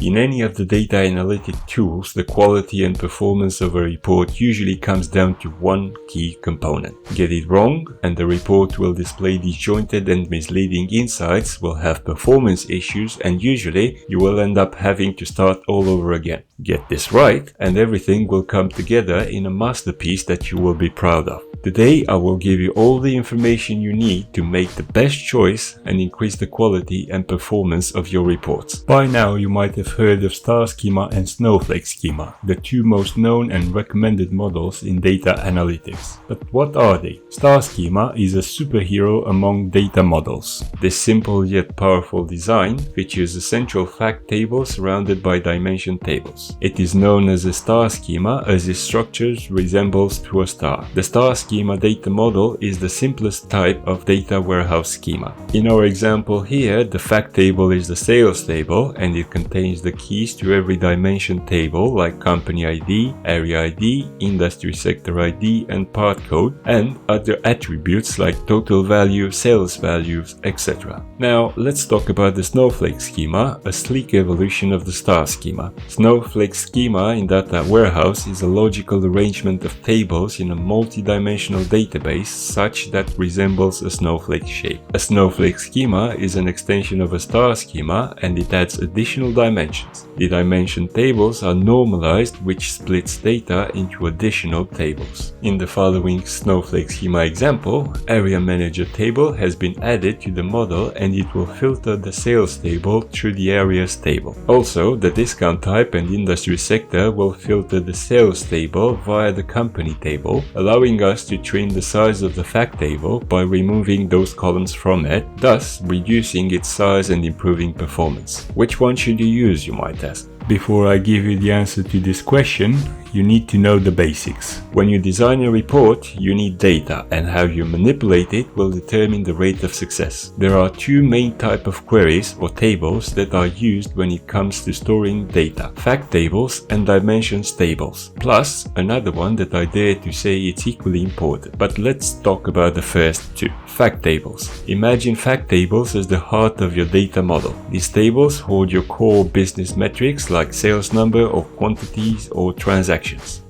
In any of the data analytic tools, the quality and performance of a report usually comes down to one key component. Get it wrong, and the report will display disjointed and misleading insights, will have performance issues, and usually you will end up having to start all over again. Get this right, and everything will come together in a masterpiece that you will be proud of. Today, I will give you all the information you need to make the best choice and increase the quality and performance of your reports. By now, you might have heard of star schema and snowflake schema, the two most known and recommended models in data analytics. But what are they? Star schema is a superhero among data models. This simple yet powerful design features a central fact table surrounded by dimension tables. It is known as a star schema as its structure resembles to a star. The star schema data model is the simplest type of data warehouse schema. In our example here, the fact table is the sales table, and it contains the keys to every dimension table like company ID, area ID, industry sector ID, and part code, and other attributes like total value, sales values, etc. Now, let's talk about the snowflake schema, a sleek evolution of the star schema. Snowflake schema in data warehouse is a logical arrangement of tables in a multi-dimensional database such that resembles a snowflake shape. A snowflake schema is an extension of a star schema, and it adds additional dimensions. The dimension tables are normalized, which splits data into additional tables. In the following snowflake schema example, area manager table has been added to the model, and it will filter the sales table through the areas table. Also, the discount type and industry sector will filter the sales table via the company table, allowing us to trim the size of the fact table by removing those columns from it, thus reducing its size and improving performance. Which one should you use, you might ask? Before I give you the answer to this question, you need to know the basics. When you design a report, you need data, and how you manipulate it will determine the rate of success. There are two main types of queries or tables that are used when it comes to storing data: fact tables and dimensions tables, plus another one that I dare to say it's equally important. But let's talk about the first two. Fact tables. Imagine fact tables as the heart of your data model. These tables hold your core business metrics like sales number or quantities or transactions.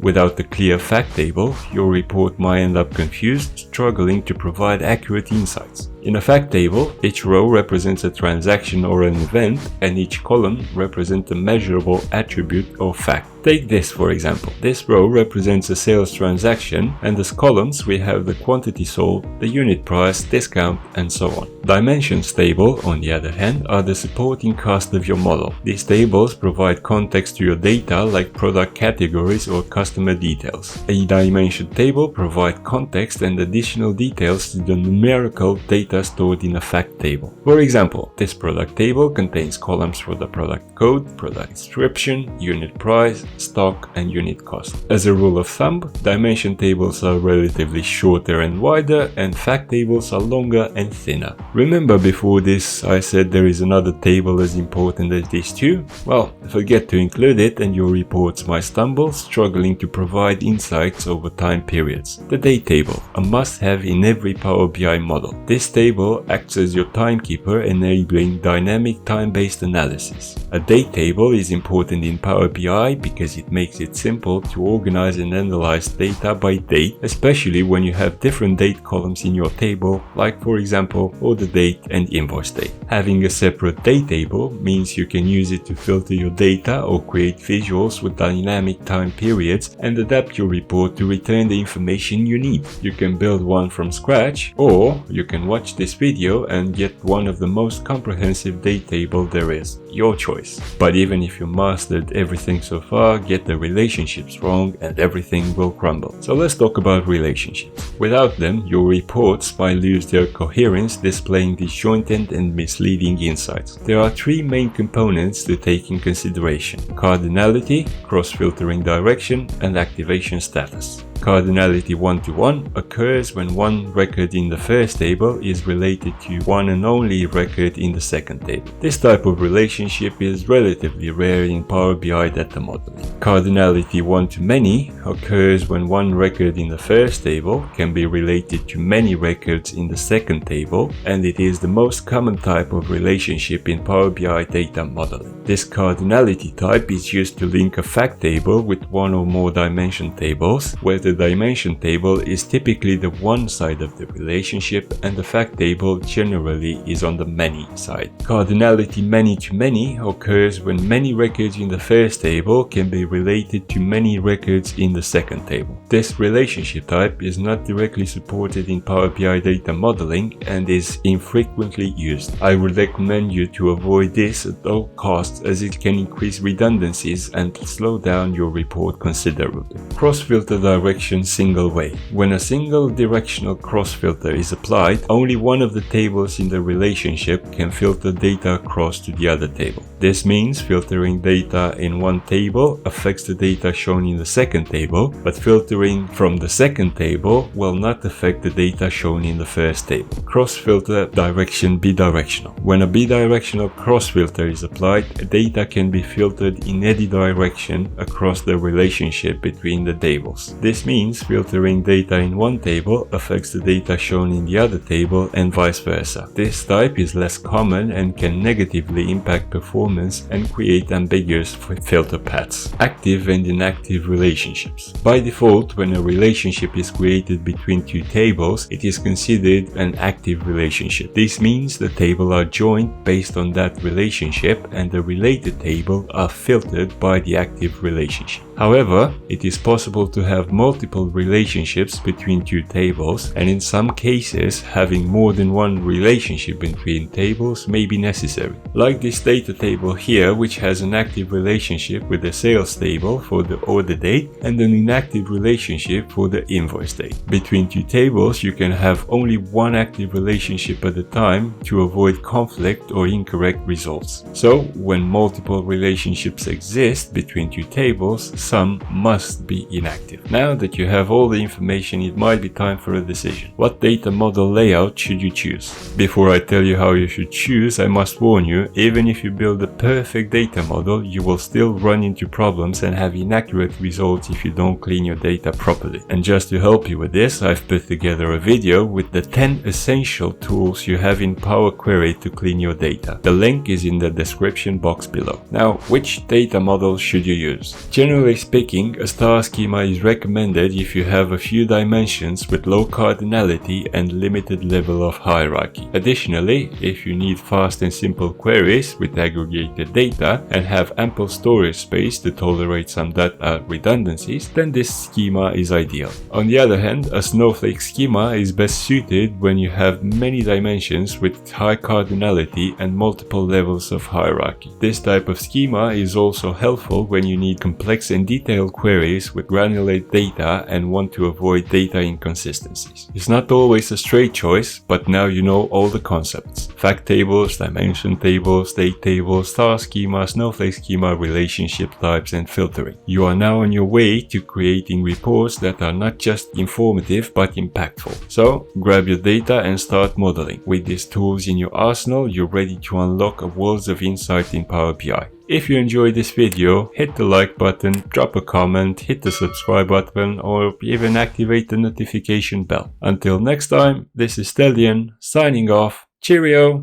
Without a clear fact table, your report might end up confused, struggling to provide accurate insights. In a fact table, each row represents a transaction or an event, and each column represents a measurable attribute or fact. Take this for example. This row represents a sales transaction, and as columns we have the quantity sold, the unit price, discount, and so on. Dimensions table, on the other hand, are the supporting cast of your model. These tables provide context to your data like product categories or customer details. A dimension table provides context and additional details to the numerical data stored in a fact table. For example, this product table contains columns for the product code, product description, unit price, stock, and unit cost. As a rule of thumb, dimension tables are relatively shorter and wider, and fact tables are longer and thinner. Remember before this I said there is another table as important as these two? Well, forget to include it and your reports might stumble, struggling to provide insights over time periods. The date table, a must-have in every Power BI model. This table acts as your timekeeper, enabling dynamic time-based analysis. A date table is important in Power BI because it makes it simple to organize and analyze data by date, especially when you have different date columns in your table, like for example order date and invoice date. Having a separate date table means you can use it to filter your data or create visuals with dynamic time periods and adapt your report to return the information you need. You can build one from scratch, or you can watch this video and get one of the most comprehensive date table there is. Your choice. But even if you mastered everything so far, get the relationships wrong and everything will crumble. So let's talk about relationships. Without them, your reports might lose their coherence, displaying disjointed and misleading insights. There are three main components to take in consideration: cardinality, cross-filtering direction, and activation status. Cardinality 1-to-1 occurs when one record in the first table is related to one and only record in the second table. This type of relationship is relatively rare in Power BI data modeling. Cardinality 1-to-many occurs when one record in the first table can be related to many records in the second table, and it is the most common type of relationship in Power BI data modeling. This cardinality type is used to link a fact table with one or more dimension tables, where the dimension table is typically the one side of the relationship and the fact table generally is on the many side. Cardinality many-to-many occurs when many records in the first table can be related to many records in the second table. This relationship type is not directly supported in Power BI data modeling and is infrequently used. I would recommend you to avoid this at all costs, as it can increase redundancies and slow down your report considerably. Cross-filter direction single way. When a single directional cross-filter is applied, only one of the tables in the relationship can filter data across to the other table. This means filtering data in one table affects the data shown in the second table, but filtering from the second table will not affect the data shown in the first table. Cross-filter direction bidirectional. When a bidirectional cross-filter is applied, data can be filtered in any direction across the relationship between the tables. This means filtering data in one table affects the data shown in the other table and vice versa. This type is less common and can negatively impact performance and create ambiguous filter paths. Active and inactive relationships. By default, when a relationship is created between two tables, it is considered an active relationship. This means the tables are joined based on that relationship and the related tables are filtered by the active relationship. However, it is possible to have multiple relationships between two tables, and in some cases, having more than one relationship between tables may be necessary. Like this data table here, which has an active relationship with the sales table for the order date and an inactive relationship for the invoice date. Between two tables, you can have only one active relationship at a time to avoid conflict or incorrect results. So, when multiple relationships exist between two tables, some must be inactive. Now that you have all the information, it might be time for a decision. What data model layout should you choose? Before I tell you how you should choose, I must warn you, even if you build a perfect data model, you will still run into problems and have inaccurate results if you don't clean your data properly. And just to help you with this, I've put together a video with the 10 essential tools you have in Power Query to clean your data. The link is in the description box below. Now, which data model should you use? Generally speaking, a star schema is recommended if you have a few dimensions with low cardinality and limited level of hierarchy. Additionally, if you need fast and simple queries with aggregated data and have ample storage space to tolerate some data redundancies, then this schema is ideal. On the other hand, a Snowflake schema is best suited when you have many dimensions with high cardinality and multiple levels of hierarchy. This type of schema is also helpful when you need complex and detailed queries with granulate data and want to avoid data inconsistencies. It's not always a straight choice, but now you know all the concepts. Fact tables, dimension tables, date tables, star schema, Snowflake schema, relationship types, and filtering. You are now on your way to creating reports that are not just informative but impactful. So grab your data and start modeling. With these tools in your arsenal, you're ready to unlock a world of insight in Power BI. If you enjoyed this video, hit the like button, drop a comment, hit the subscribe button, or even activate the notification bell. Until next time, this is Stellian signing off. Cheerio!